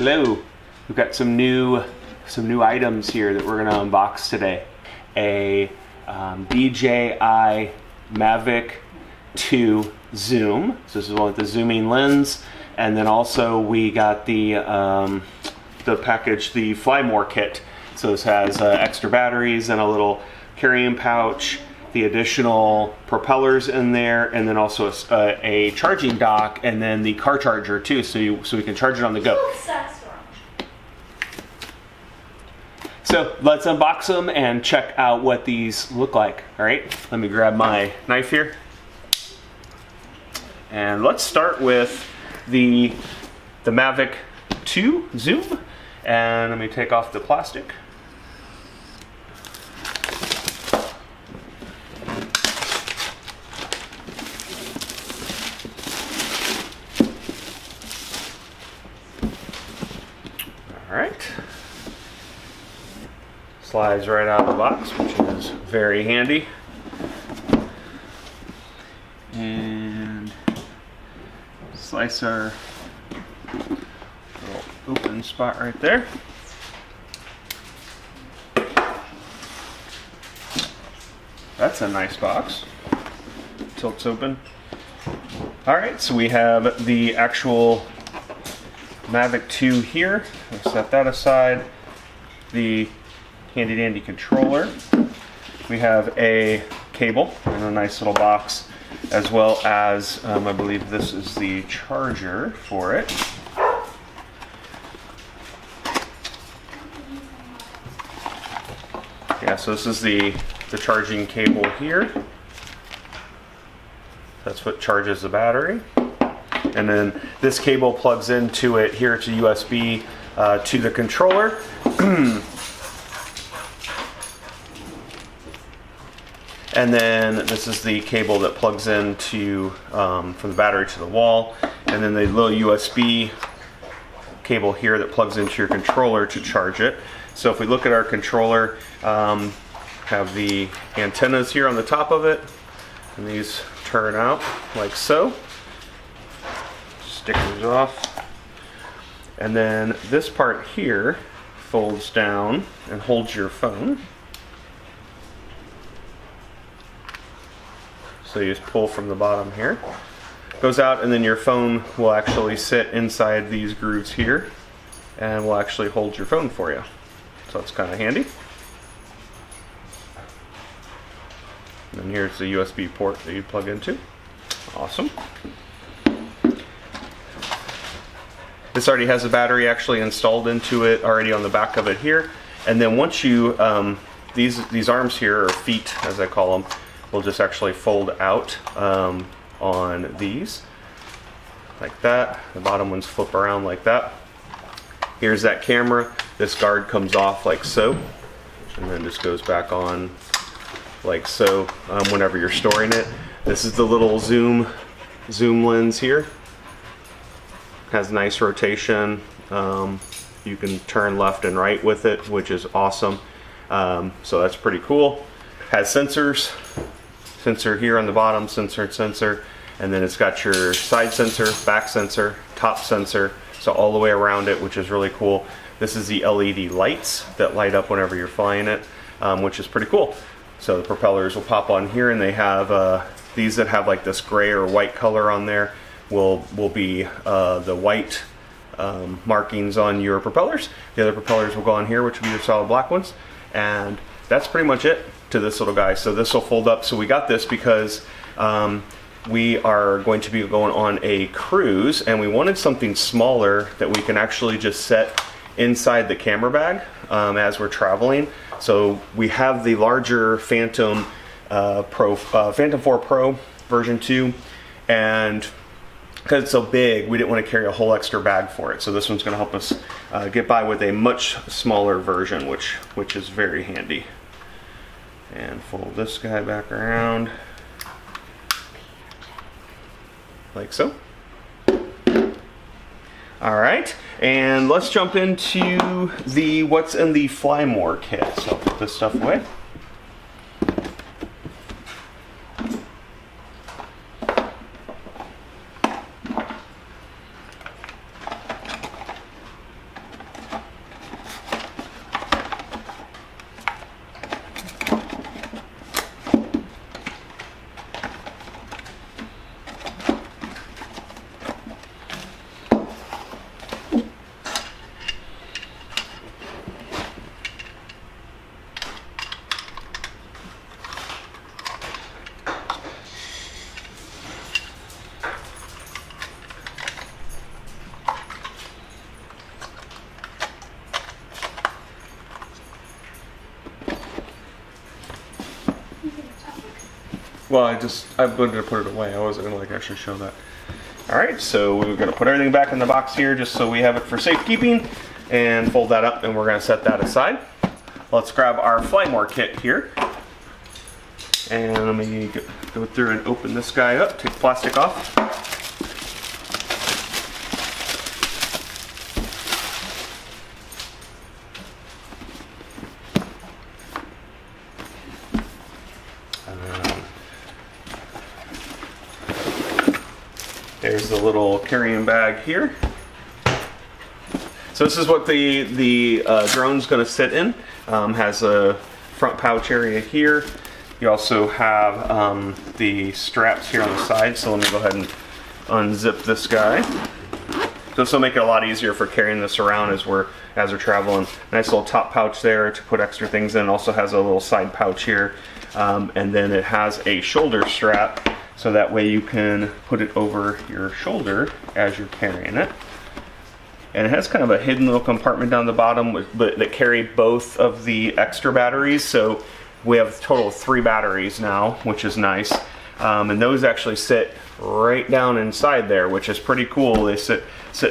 Hello. We've got some new items here that we're going to unbox today. A DJI Mavic 2 zoom. So this is one with the zooming lens, and then also we got the package, the Fly More kit. So this has extra batteries and a little carrying pouch, the additional propellers in there, and then also a charging dock, and then the car charger too, so we can charge it on the go. So let's unbox them and check out what these look like. All right, let me grab my knife here. And let's start with the Mavic 2 zoom. And let me take off the plastic. All right. Slides right out of the box, which is very handy. And slicer, little open spot right there. That's a nice box. Tilts open. All right, so we have the actual Mavic 2 here. We'll set that aside. The handy dandy controller. We have a cable in a nice little box, as well as I believe this is the charger for it. Yeah, so this is the charging cable here. That's what charges the battery. And then this cable plugs into it here to USB to the controller. And then this is the cable that plugs into from the battery to the wall. And then the little USB cable here that plugs into your controller to charge it. So if we look at our controller, have the antennas here on the top of it. And these turn out like so. Stickers off. And then this part here folds down and holds your phone. So you just pull from the bottom here. Goes out, and then your phone will actually sit inside these grooves here and will actually hold your phone for you. So it's kind of handy. And then here's the USB port that you plug into. Awesome. This already has a battery actually installed into it already on the back of it here. And then once you, these arms here, or feet as I call them, will just actually fold out on these like that. The bottom ones flip around like that. Here's that camera. This guard comes off like so, and then just goes back on like so whenever you're storing it. This is the little zoom lens here. Has nice rotation. You can turn left and right with it, which is awesome. So that's pretty cool. Has sensors. Sensor here on the bottom, sensor, and then it's got your side sensor, back sensor, top sensor, so all the way around it, which is really cool. This is the LED lights that light up whenever you're flying it, which is pretty cool. So the propellers will pop on here, and they have these that have like this gray or white color on there will be the white markings on your propellers. The other propellers will go on here, which will be your solid black ones, and that's pretty much it to this little guy. So this will fold up. So we got this because we are going to be going on a cruise, and we wanted something smaller that we can actually just set inside the camera bag as we're traveling. So we have the larger Phantom Phantom 4 Pro version 2, and because it's so big, we didn't want to carry a whole extra bag for it. So this one's going to help us get by with a much smaller version, which is very handy. And fold this guy back around like so. All right, and let's jump into what's in the Fly More kit. So I'll put this stuff away. Well, I wanted to put it away. I wasn't gonna like actually show that. All right, so we're gonna put everything back in the box here just so we have it for safekeeping, and fold that up, and we're gonna set that aside. Let's grab our Flymore kit here. And let me go through and open this guy up, take the plastic off. There's the little carrying bag here. So this is what the drone's going to sit in. Has a front pouch area here. You also have the straps here on the side. So let me go ahead and unzip this guy. So this will make it a lot easier for carrying this around as we're traveling. Nice little top pouch there to put extra things in. Also has a little side pouch here, and then it has a shoulder strap. So that way you can put it over your shoulder as you're carrying it. And it has kind of a hidden little compartment down the bottom that carry both of the extra batteries. So we have a total of 3 batteries now, which is nice. And those actually sit right down inside there, which is pretty cool. They sit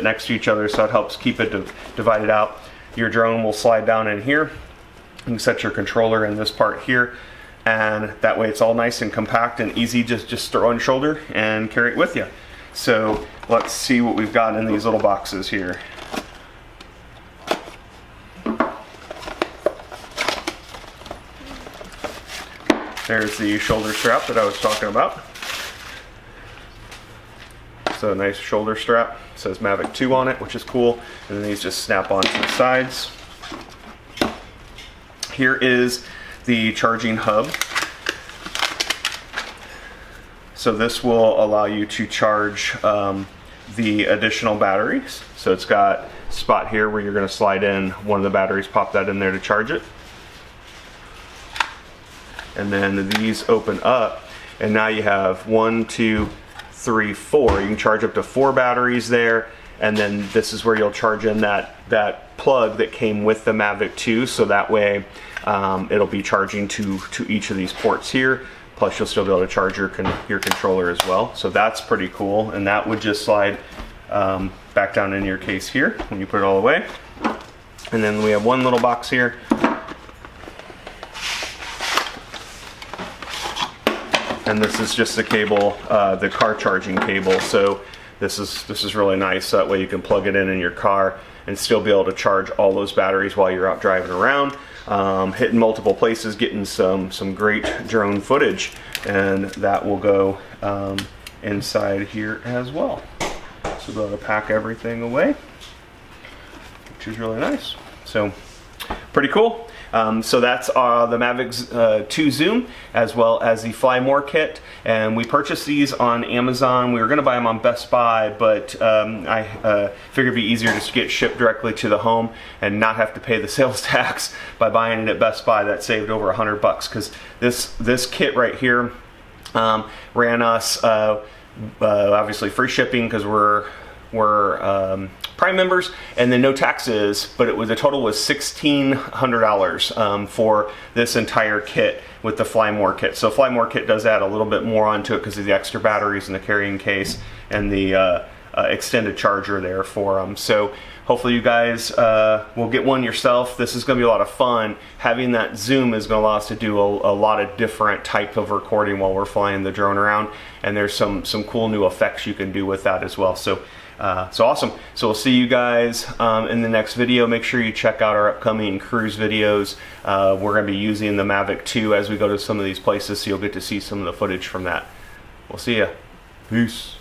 next to each other, so it helps keep it divided out. Your drone will slide down in here. You can set your controller in this part here. And that way it's all nice and compact and easy, just throw on your shoulder and carry it with you. So let's see what we've got in these little boxes here. There's the shoulder strap that I was talking about. So a nice shoulder strap. It says Mavic 2 on it, which is cool. And then these just snap onto the sides. Here is the charging hub. So this will allow you to charge the additional batteries. So it's got a spot here where you're going to slide in one of the batteries, pop that in there to charge it. And then these open up, and now you have 1, 2, 3, 4. You can charge up to 4 batteries there. And then this is where you'll charge in that plug that came with the Mavic 2, so that way it'll be charging to each of these ports here. Plus you'll still be able to charge your controller as well. So that's pretty cool, and that would just slide back down in your case here when you put it all away. And then we have one little box here. And this is just the cable, the car charging cable. So this is really nice. So that way you can plug it in your car and still be able to charge all those batteries while you're out driving around, hitting multiple places, getting some great drone footage, and that will go inside here as well. So we'll be able to pack everything away, which is really nice. So pretty cool. So that's the Mavic 2 Zoom, as well as the Flymore kit, and we purchased these on Amazon. We were going to buy them on Best Buy, but I figured it'd be easier just to get shipped directly to the home and not have to pay the sales tax by buying it at Best Buy. That saved over $100 because this kit right here ran us obviously free shipping because we're Prime members, and then no taxes, but the total was $1,600 for this entire kit with the Flymore kit. So Flymore kit does add a little bit more onto it because of the extra batteries and the carrying case and the extended charger there for them. So hopefully you guys will get one yourself. This is going to be a lot of fun. Having that zoom is going to allow us to do a lot of different type of recording while we're flying the drone around, and there's some cool new effects you can do with that as well. So awesome. So we'll see you guys in the next video. Make sure you check out our upcoming cruise videos. We're going to be using the Mavic 2 as we go to some of these places, so you'll get to see some of the footage from that. We'll see ya. Peace.